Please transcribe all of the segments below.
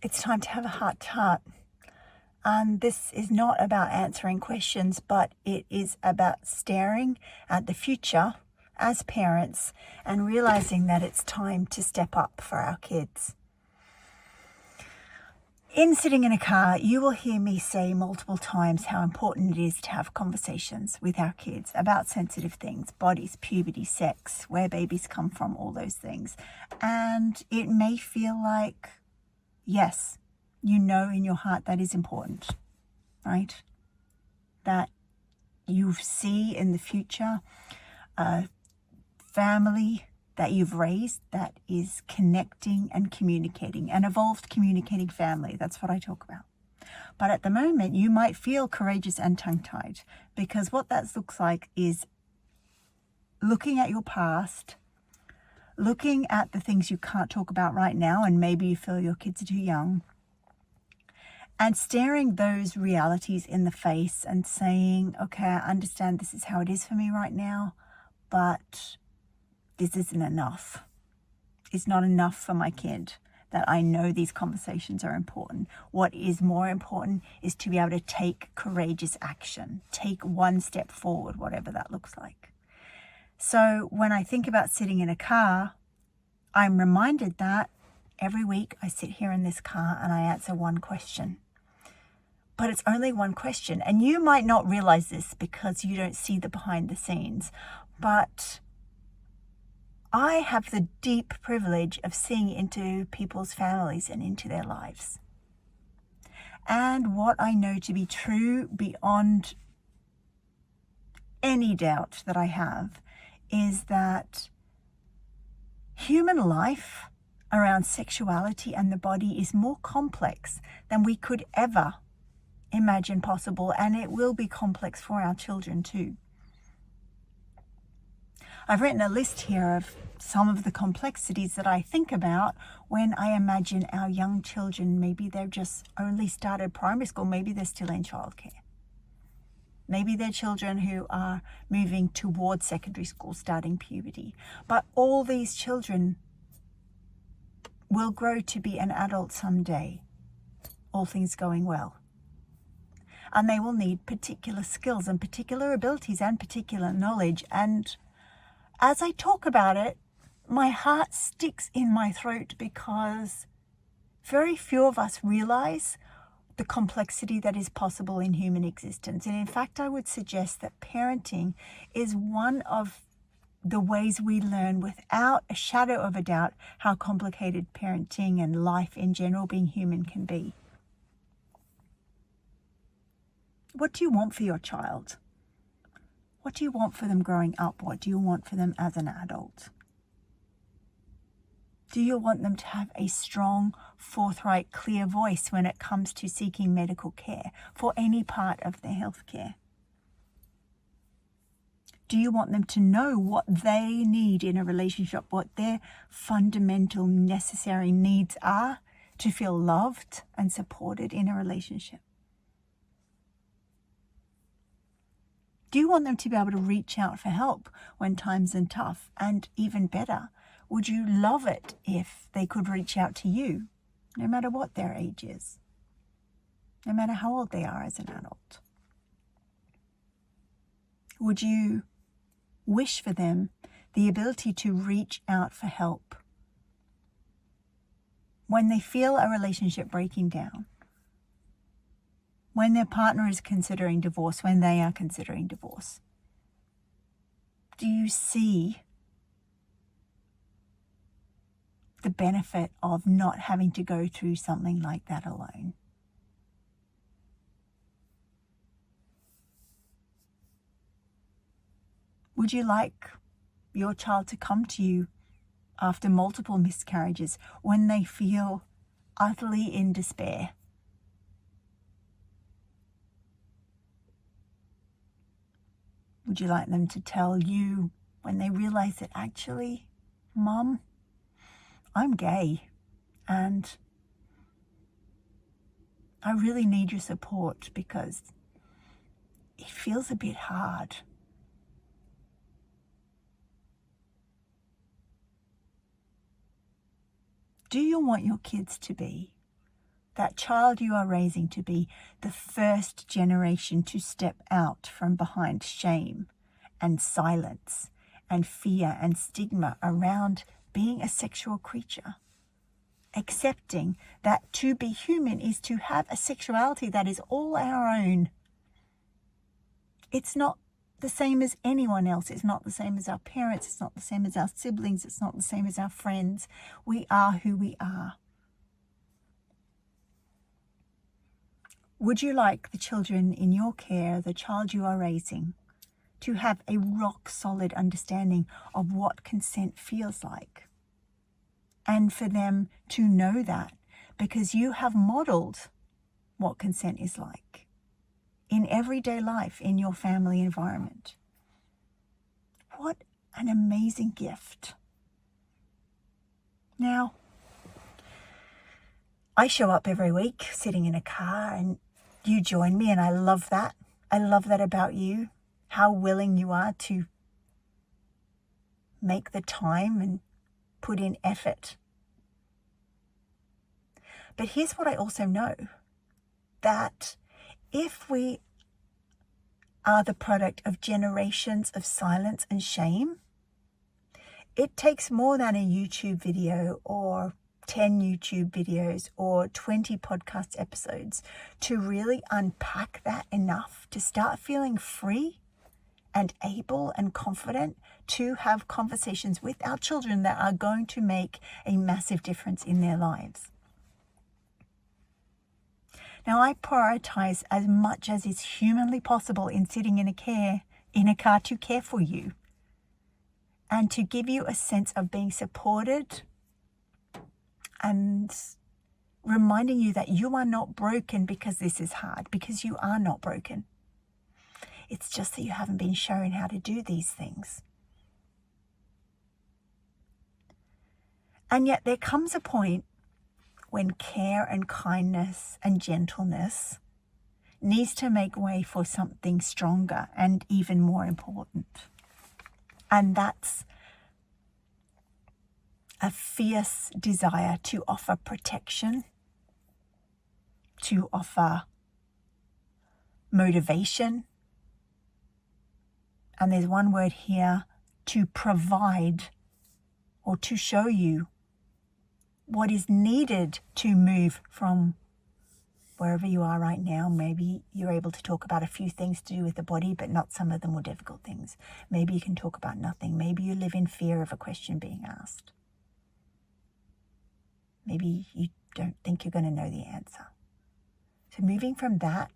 it's time to have a heart to heart. This is not about answering questions, but it is about staring at the future as parents and realizing that it's time to step up for our kids. In sitting in a car, you will hear me say multiple times how important it is to have conversations with our kids about sensitive things, bodies, puberty, sex, where babies come from, all those things. And it may feel like, yes, you know in your heart that is important, right? That you see in the future a family that you've raised that is connecting and communicating, an evolved communicating family. That's what I talk about. But at the moment, you might feel courageous and tongue-tied, because what that looks like is looking at your past, looking at the things you can't talk about right now, and maybe you feel your kids are too young, and staring those realities in the face and saying, okay, I understand this is how it is for me right now, but this isn't enough. It's not enough for my kid that I know these conversations are important. What is more important is to be able to take courageous action, take one step forward, whatever that looks like. So when I think about sitting in a car, I'm reminded that every week I sit here in this car and I answer one question. But it's only one question. And you might not realize this because you don't see the behind the scenes. But I have the deep privilege of seeing into people's families and into their lives. And what I know to be true beyond any doubt that I have is that human life around sexuality and the body is more complex than we could ever imagine possible, and it will be complex for our children too. I've written a list here of some of the complexities that I think about when I imagine our young children. Maybe they've just only started primary school, maybe they're still in childcare. Maybe they're children who are moving towards secondary school, starting puberty. But all these children will grow to be an adult someday, all things going well. And they will need particular skills and particular abilities and particular knowledge. And as I talk about it, my heart sticks in my throat because very few of us realize the complexity that is possible in human existence. And in fact, I would suggest that parenting is one of the ways we learn without a shadow of a doubt how complicated parenting and life in general, being human, can be. What do you want for your child? What do you want for them growing up? What do you want for them as an adult? Do you want them to have a strong, forthright, clear voice when it comes to seeking medical care for any part of their health care? Do you want them to know what they need in a relationship, what their fundamental necessary needs are to feel loved and supported in a relationship? Do you want them to be able to reach out for help when times are tough? And even better, would you love it if they could reach out to you, no matter what their age is, no matter how old they are as an adult? Would you wish for them the ability to reach out for help when they feel a relationship breaking down? When their partner is considering divorce, when they are considering divorce? Do you see the benefit of not having to go through something like that alone? Would you like your child to come to you after multiple miscarriages when they feel utterly in despair? Would you like them to tell you when they realize that actually, Mom, I'm gay and I really need your support because it feels a bit hard? Do you want your kids to be that child you are raising to be the first generation to step out from behind shame and silence and fear and stigma around being a sexual creature. Accepting that to be human is to have a sexuality that is all our own. It's not the same as anyone else. It's not the same as our parents. It's not the same as our siblings. It's not the same as our friends. We are who we are. Would you like the children in your care, the child you are raising, to have a rock solid understanding of what consent feels like? And for them to know that because you have modeled what consent is like in everyday life, in your family environment. What an amazing gift. Now, I show up every week sitting in a car and you join me, and I love that. I love that about you, how willing you are to make the time and put in effort. But here's what I also know, that if we are the product of generations of silence and shame, it takes more than a YouTube video or 10 YouTube videos or 20 podcast episodes to really unpack that enough to start feeling free and able and confident to have conversations with our children that are going to make a massive difference in their lives. Now, I prioritize as much as is humanly possible in sitting in a car to care for you and to give you a sense of being supported and reminding you that you are not broken because this is hard, because you are not broken. It's just that you haven't been shown how to do these things. And yet there comes a point when care and kindness and gentleness needs to make way for something stronger and even more important. And that's a fierce desire to offer protection, to offer motivation. And there's one word here, to provide or to show you what is needed to move from wherever you are right now. Maybe you're able to talk about a few things to do with the body, but not some of the more difficult things. Maybe you can talk about nothing. Maybe you live in fear of a question being asked. Maybe you don't think you're going to know the answer. So moving from that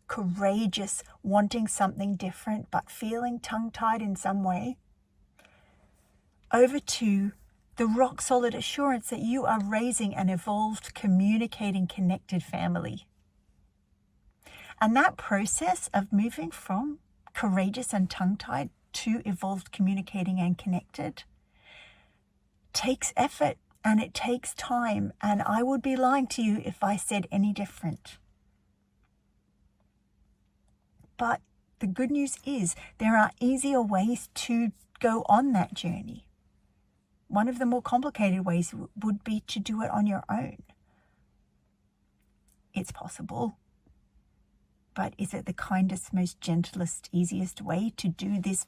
courageous, wanting something different, but feeling tongue-tied in some way, over to the rock-solid assurance that you are raising an evolved, communicating, connected family. And that process of moving from courageous and tongue-tied to evolved, communicating, and connected takes effort and it takes time. And I would be lying to you if I said any different. But the good news is there are easier ways to go on that journey. One of the more complicated ways would be to do it on your own. It's possible. But is it the kindest, most gentlest, easiest way to do this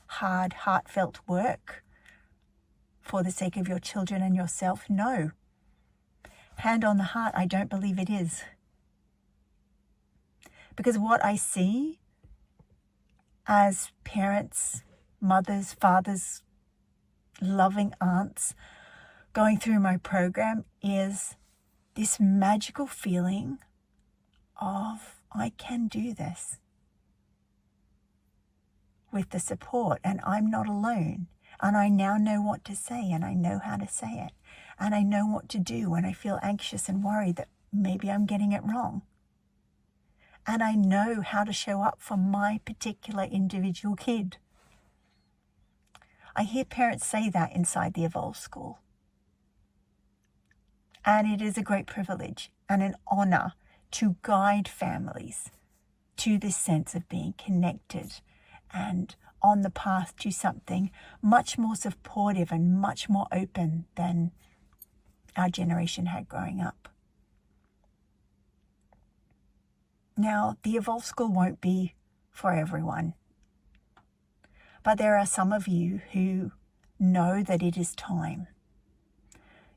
hard, heartfelt work for the sake of your children and yourself? No. Hand on the heart, I don't believe it is. Because what I see as parents, mothers, fathers, loving aunts going through my program is this magical feeling of, I can do this with the support, and I'm not alone, and I now know what to say, and I know how to say it, and I know what to do when I feel anxious and worried that maybe I'm getting it wrong. And I know how to show up for my particular individual kid. I hear parents say that inside the Evolve School. And it is a great privilege and an honor to guide families to this sense of being connected and on the path to something much more supportive and much more open than our generation had growing up. Now, the Evolve School won't be for everyone, but there are some of you who know that it is time.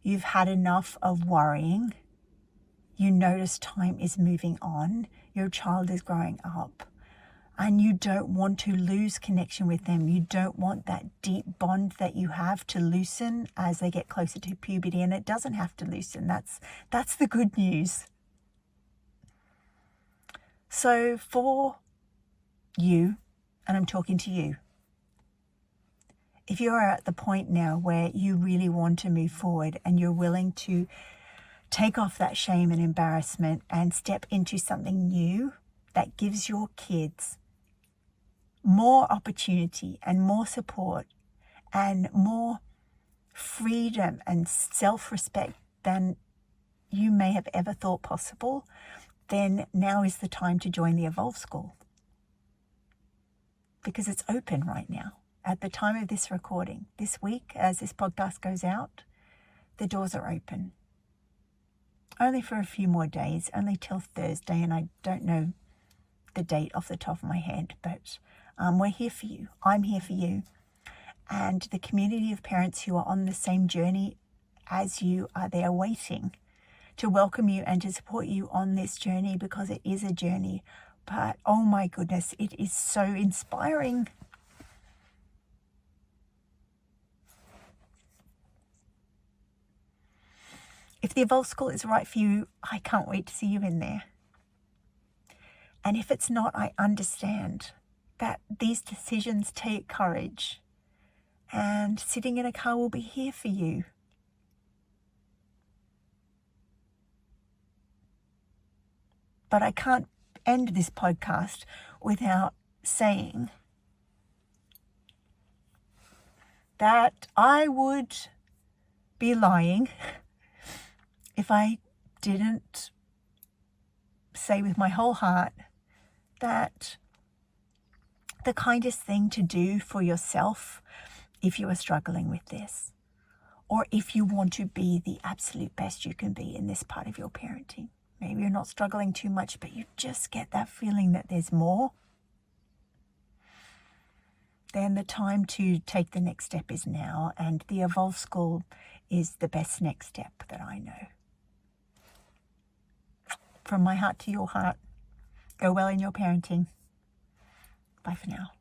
You've had enough of worrying. You notice time is moving on. Your child is growing up. And you don't want to lose connection with them. You don't want that deep bond that you have to loosen as they get closer to puberty. And it doesn't have to loosen. That's the good news. So for you, and I'm talking to you, if you are at the point now where you really want to move forward and you're willing to take off that shame and embarrassment and step into something new that gives your kids more opportunity and more support and more freedom and self-respect than you may have ever thought possible, then now is the time to join the Evolve School. Because it's open right now. At the time of this recording, this week, as this podcast goes out, the doors are open. Only for a few more days, only till Thursday, and I don't know the date off the top of my head, but we're here for you. I'm here for you. And the community of parents who are on the same journey as you are there waiting to welcome you and to support you on this journey, because it is a journey. But oh my goodness, it is so inspiring. If the Evolve School is right for you, I can't wait to see you in there. And if it's not, I understand that these decisions take courage. And Sitting in a Car will be here for you. But I can't end this podcast without saying that I would be lying if I didn't say with my whole heart that the kindest thing to do for yourself, if you are struggling with this, or if you want to be the absolute best you can be in this part of your parenting, maybe you're not struggling too much, but you just get that feeling that there's more, then the time to take the next step is now, and the Evolve School is the best next step that I know. From my heart to your heart, go well in your parenting. Bye for now.